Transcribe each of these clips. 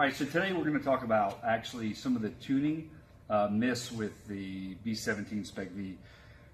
All right, so today we're going to talk about actually some of the tuning myths with the B17 Spec V,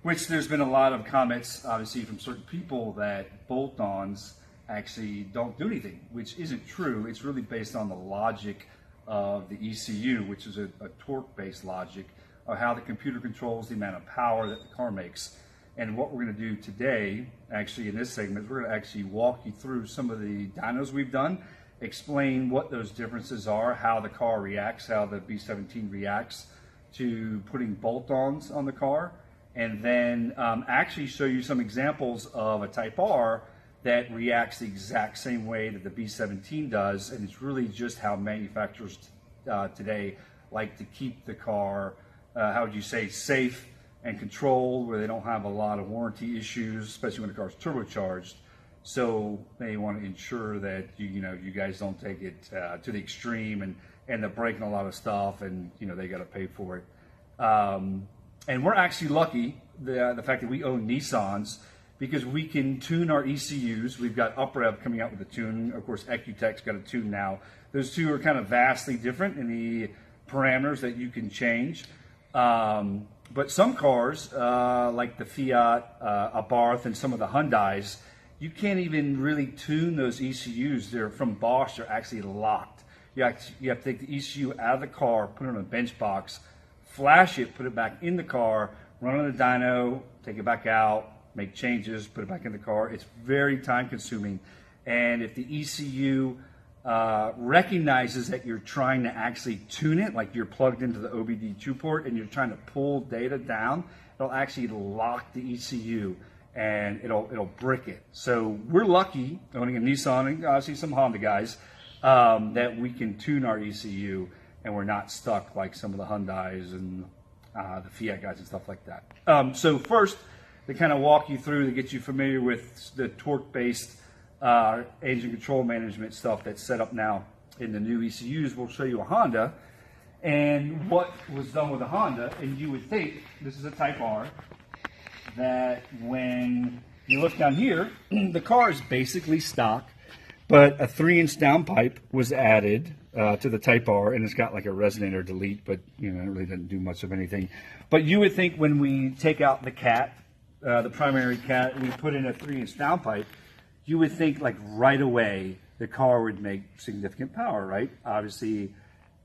which there's been a lot of comments, obviously, from certain people that bolt-ons actually don't do anything, which isn't true. It's really based on the logic of the ECU, which is a torque-based logic of how the computer controls the amount of power that the car makes. And what we're going to do today, actually in this segment, we're going to actually walk you through some of the dynos we've done, explain what those differences are, how the car reacts, how the B17 reacts to putting bolt-ons on the car, and then actually show you some examples of a Type R that reacts the exact same way that the B17 does. And it's really just how manufacturers today like to keep the car, how would you say, safe and controlled, where they don't have a lot of warranty issues, especially when the car's turbocharged. So they want to ensure that you guys don't take it to the extreme and end up breaking a lot of stuff, and they got to pay for it. And we're actually lucky the fact that we own Nissans, because we can tune our ECUs. We've got UpRev coming out with a tune. Of course, EcuTech's got a tune now. Those two are kind of vastly different in the parameters that you can change. But some cars, like the Fiat, Abarth, and some of the Hyundais, you can't even really tune those ECUs. They're from Bosch. They're actually locked. You have to take the ECU out of the car, put it on a bench box, flash it, put it back in the car, run on the dyno, take it back out, make changes, put it back in the car. It's very time consuming. And if the ECU recognizes that you're trying to actually tune it, like you're plugged into the OBD2 port and you're trying to pull data down, it'll actually lock the ECU and it'll brick it. So we're lucky owning a Nissan and obviously some Honda guys that we can tune our ECU and we're not stuck like some of the Hyundais and the Fiat guys and stuff like that. So first, to kind of walk you through, to get you familiar with the torque-based engine control management stuff that's set up now in the new ECUs, we'll show you a Honda and what was done with a Honda. And you would think, this is a Type R, that when you look down here, the car is basically stock, but a 3-inch downpipe was added to the Type R, and it's got like a resonator delete, but it really doesn't do much of anything. But you would think when we take out the cat, the primary cat, and we put in a 3-inch downpipe, you would think like right away the car would make significant power, right? Obviously,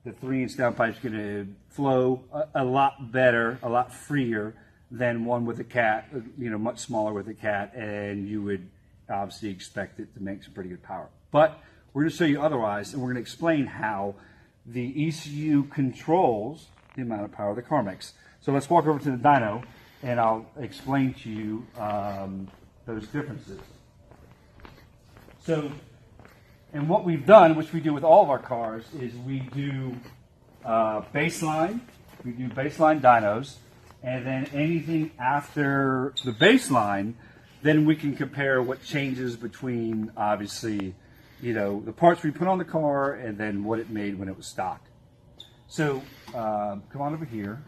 the 3-inch downpipe is going to flow a lot better, a lot freer than one with a cat, much smaller with a cat, and you would obviously expect it to make some pretty good power. But we're going to show you otherwise, and we're going to explain how the ECU controls the amount of power the car makes. So let's walk over to the dyno, and I'll explain to you those differences. So, and what we've done, which we do with all of our cars, is we do baseline dynos, and then anything after the baseline, then we can compare what changes between, obviously, the parts we put on the car and then what it made when it was stock. So come on over here.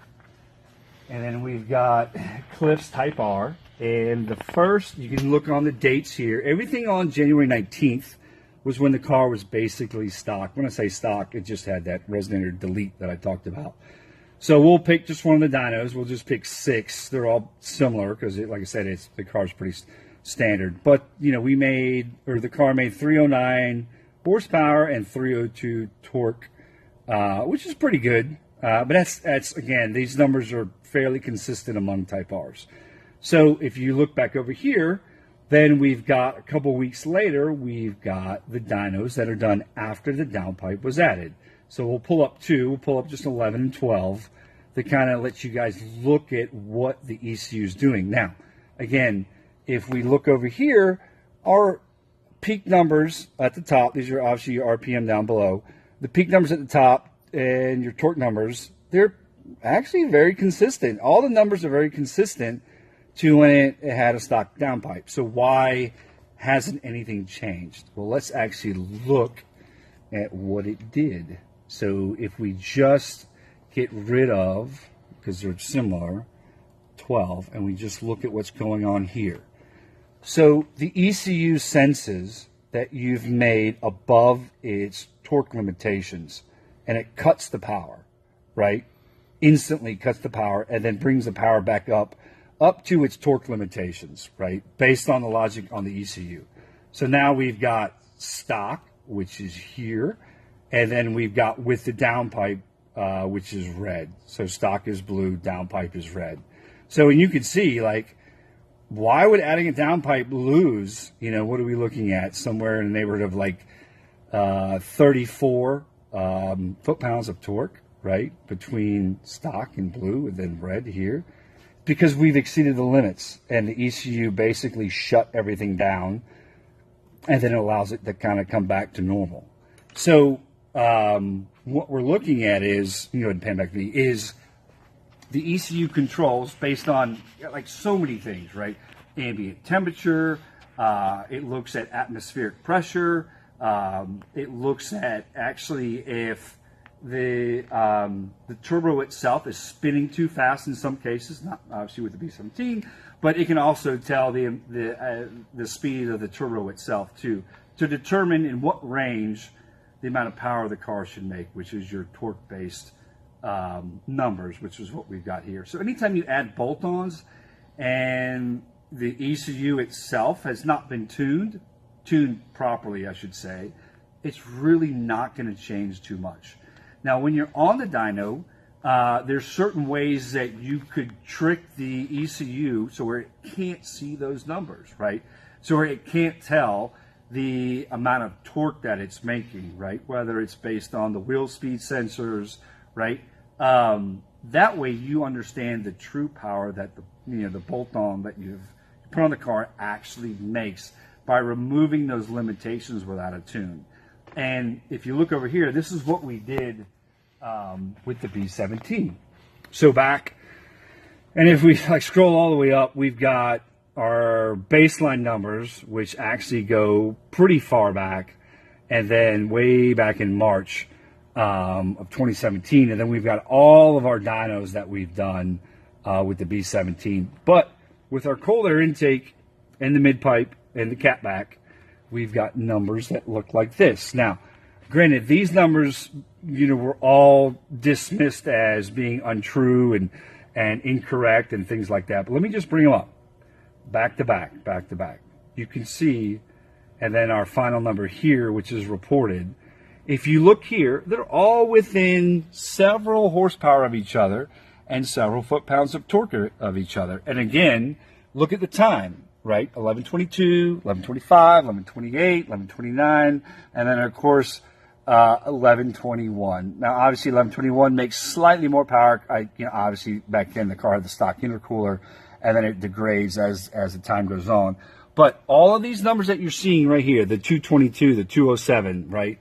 And then we've got Cliff's Type R. And the first, you can look on the dates here. Everything on January 19th was when the car was basically stock. When I say stock, it just had that resonator delete that I talked about. So we'll pick just one of the dynos. We'll just pick 6. They're all similar because, like I said, the car's pretty standard. But, the car made 309 horsepower and 302 torque, which is pretty good. But that's again, these numbers are fairly consistent among Type Rs. So if you look back over here, then we've got a couple weeks later, we've got the dynos that are done after the downpipe was added. So we'll pull up 2, we'll pull up just 11 and 12 to kind of let you guys look at what the ECU is doing. Now, again, if we look over here, our peak numbers at the top, these are obviously your RPM down below. The peak numbers at the top and your torque numbers, they're actually very consistent. All the numbers are very consistent to when it had a stock downpipe. So why hasn't anything changed? Well, let's actually look at what it did. So if we just get rid of, because they're similar, 12, and we just look at what's going on here. So the ECU senses that you've made above its torque limitations, and it cuts the power, right? Instantly cuts the power and then brings the power back up to its torque limitations, right? Based on the logic on the ECU. So now we've got stock, which is here, and then we've got with the downpipe, which is red. So stock is blue, downpipe is red. So, and you can see, like, why would adding a downpipe lose? You know, what are we looking at? Somewhere in the neighborhood of like 34 foot-pounds of torque, right? Between stock and blue and then red here. Because we've exceeded the limits, and the ECU basically shut everything down, and then it allows it to kind of come back to normal. So what we're looking at is, you know, and pan back to me, is the ECU controls based on like so many things, right? Ambient temperature, it looks at atmospheric pressure, it looks at actually if the turbo itself is spinning too fast in some cases, not obviously with the B17, but it can also tell the speed of the turbo itself too, to determine in what range the amount of power the car should make, which is your torque-based numbers, which is what we've got here. So anytime you add bolt-ons and the ECU itself has not been tuned properly, I should say, it's really not going to change too much. Now, when you're on the dyno, there's certain ways that you could trick the ECU so where it can't see those numbers, right? So where it can't tell the amount of torque that it's making, right? Whether it's based on the wheel speed sensors, right? That way you understand the true power that the bolt-on that you've put on the car actually makes by removing those limitations without a tune. And if you look over here, this is what we did with the B17. So back, and if we like scroll all the way up, we've got our baseline numbers, which actually go pretty far back, and then way back in March of 2017. And then we've got all of our dynos that we've done with the B17. But with our cold air intake and the mid-pipe and the catback, we've got numbers that look like this. Now, granted, these numbers, you know, were all dismissed as being untrue and incorrect and things like that. But let me just bring them up. Back to back, back to back. You can see, and then our final number here, which is reported. If you look here, they're all within several horsepower of each other and several foot-pounds of torque of each other. And again, look at the time, right? 11:22, 11:25, 11:28, 11:29, and then of course 11:21. Now, obviously, 11:21 makes slightly more power. Obviously, back then the car had the stock intercooler, and then it degrades as the time goes on. But all of these numbers that you're seeing right here, the 222, the 207, right?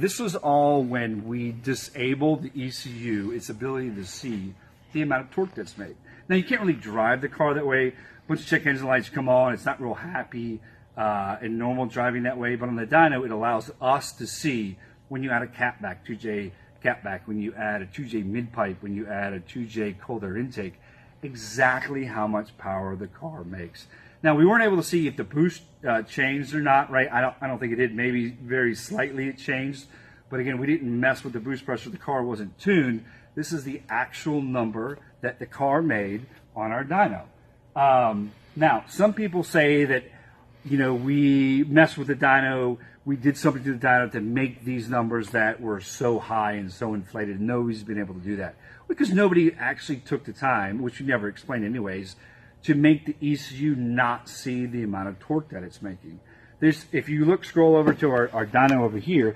This was all when we disabled the ECU, its ability to see the amount of torque that's made. Now, you can't really drive the car that way. Once the check engine lights come on, it's not real happy in normal driving that way. But on the dyno, it allows us to see when you add a catback, 2J catback, when you add a 2J mid-pipe, when you add a 2J cold air intake, exactly how much power the car makes. Now, we weren't able to see if the boost changed or not, right? I don't think it did. Maybe very slightly it changed. But again, we didn't mess with the boost pressure. The car wasn't tuned. This is the actual number that the car made on our dyno. Now, some people say that, you know, we messed with the dyno, we did something to the dyno to make these numbers that were so high and so inflated. Nobody's been able to do that because nobody actually took the time, which you never explained anyways, to make the ECU not see the amount of torque that it's making. If you scroll over to our dyno over here,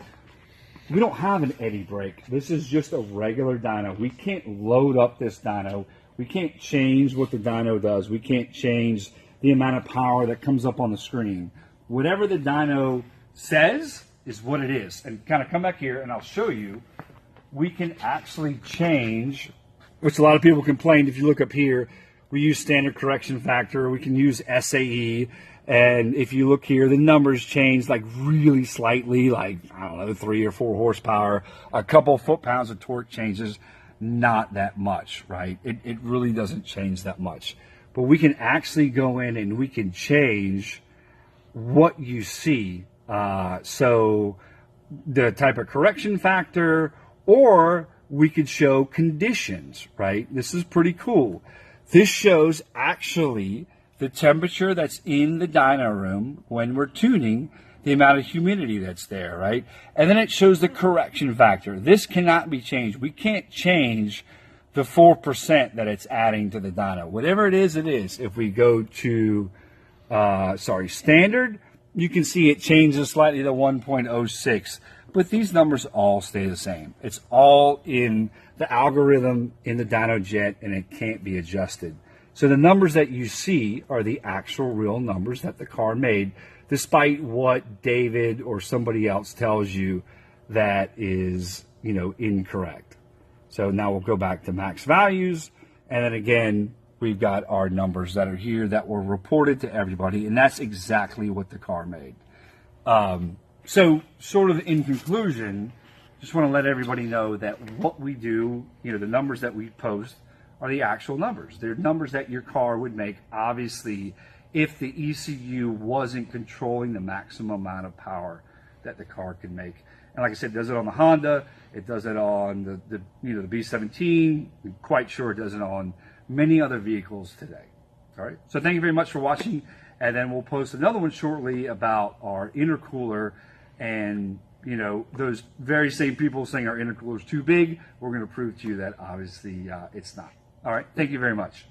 we don't have an eddy brake. This is just a regular dyno. We can't load up this dyno. We can't change what the dyno does. We can't change the amount of power that comes up on the screen. Whatever the dyno says is what it is. And kind of come back here and I'll show you. We can actually change, which a lot of people complained. If you look up here, we use standard correction factor. We can use SAE. And if you look here, the numbers change like really slightly, like, I don't know, 3 or 4 horsepower, a couple foot-pounds of torque changes. Not that much, right? It really doesn't change that much. But we can actually go in and we can change what you see. So the type of correction factor, or we could show conditions, right? This is pretty cool. This shows actually the temperature that's in the dyno room when we're tuning, the amount of humidity that's there, right? And then it shows the correction factor. This cannot be changed. We can't change the 4% that it's adding to the dyno. Whatever it is, it is. If we go to, standard, you can see it changes slightly to 1.06, but these numbers all stay the same. It's all in the algorithm in the dyno jet, and it can't be adjusted. So the numbers that you see are the actual real numbers that the car made, despite what David or somebody else tells you that is, incorrect. So now we'll go back to max values, and then again, we've got our numbers that are here that were reported to everybody, and that's exactly what the car made. So sort of in conclusion, just want to let everybody know that what we do, the numbers that we post are the actual numbers. They're numbers that your car would make, obviously, if the ECU wasn't controlling the maximum amount of power that the car can make. And like I said, it does it on the Honda, it does it on the B17, I'm quite sure it does it on many other vehicles today. All right, so thank you very much for watching, and then we'll post another one shortly about our intercooler, and those very same people saying our intercooler is too big, we're going to prove to you that obviously it's not. All right, thank you very much.